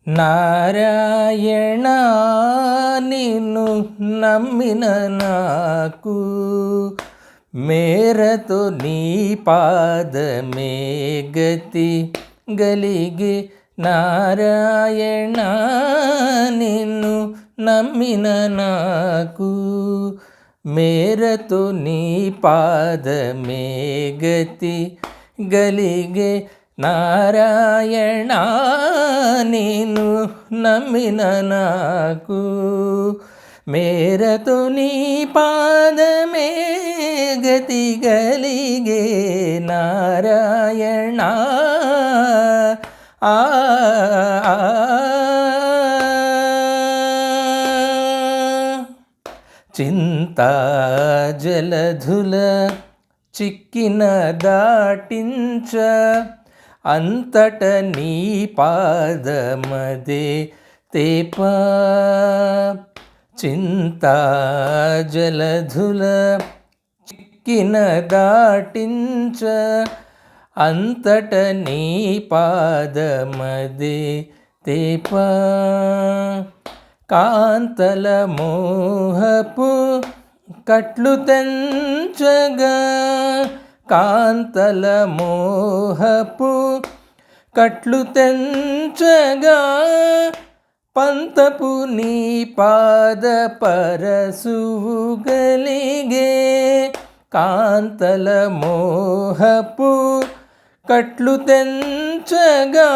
నారాయణ నిన్ను నమ్మిన నాకు మేరతో నీ పాదమే గతి గలిగే. నారాయణ నిన్ను నమ్మిన నాకు మేరతో నీ పాదమే గతి గలిగే. నారాయణ నిన్ను నమ్మిన నాకు మేరతో నీ పాదమే గతి గలిగే. నారాయణ ఆ చింతా జలధుల చిక్కిన దాటించ అంతట నీ పాదమదే తేప. చింతా జలధుల చిక్కిన దాటించ అంతట నీ పాదమదే తేప. కాంతల మోహపు కట్లు తెంచగా కాంతల మోహపు కట్లు తెంచగా పంతపు నీ పాద పరసువు గలిగే. కాంతల మోహపు కట్లు తెంచగా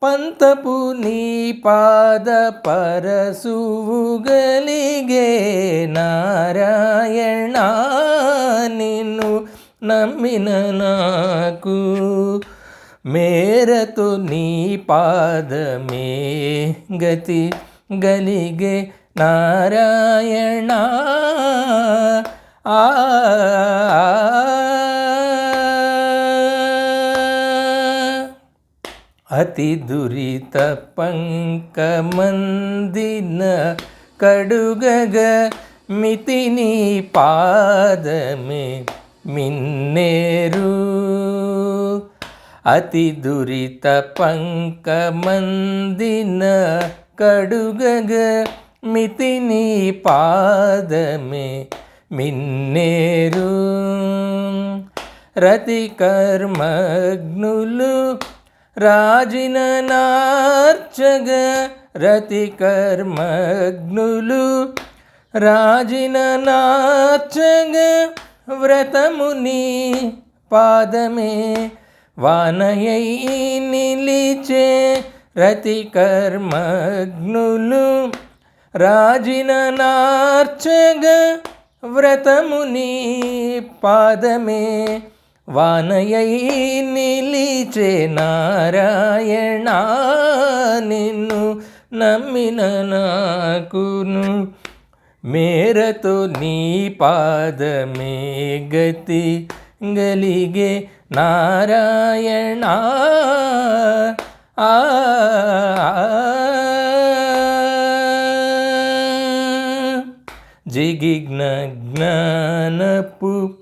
పంతపు నీ పాద పరసువు గలిగే. నారాయణ నిన్ను నమ్మిన నాకు మేరతో నీ పాదమే గతి గలిగే. నారాయణ ఆ అతి దురిత పంకమందిన కడుగగ మితి నీ పాదమే మిన్నేరు. అతి దురిత పంకమందిన కడుగగ మితి నీ పాదమే మిన్నేరు. రతి కర్మగ్నులు రాజిన నార్చగ రతి కర్మగ్నులు రాజిన నార్చగ వ్రతముని పాదమే వానయై నిలిచే. రతి కర్మగ్నులు రాజిన నార్చగ వ్రతముని పాదమే వానయై నిలిచే. నారాయణ నిన్ను నమ్మిన నాకును మేరతో నీ పాదమే గతి గలిగే. నారాయణ ఆ జిగిగ్న జ్ఞానపు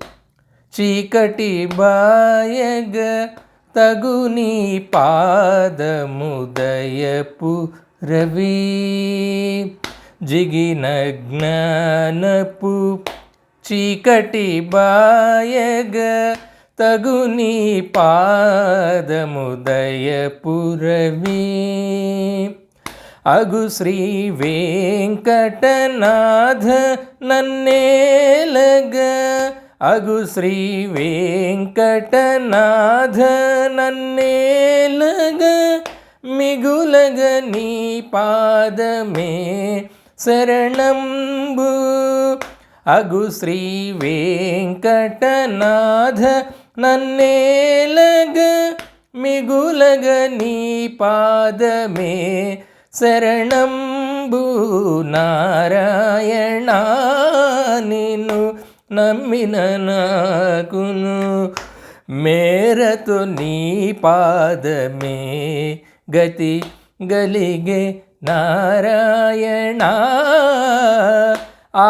చీకటి బాయగ తగుని పాదముదయపు రవి. జిగిన జ్ఞానపు చీకటి బాయగ తగుని పాదముదయపు రవి. అగు శ్రీ వెంకటనాథ నన్నేలగ అగు శ్రీ వెంకటనాథ నన్నేలగ మిగులగ నీ పాదమే శరణంబు. అగు శ్రీ వెంకటనాథ నన్నేలగ మిగులగ నీ పాదమే శరణంబు. నారాయణ నిన్ను నమ్మిన నాకును మేరతో నీ పాదమే గతి గలిగే. నారాయణ ఆ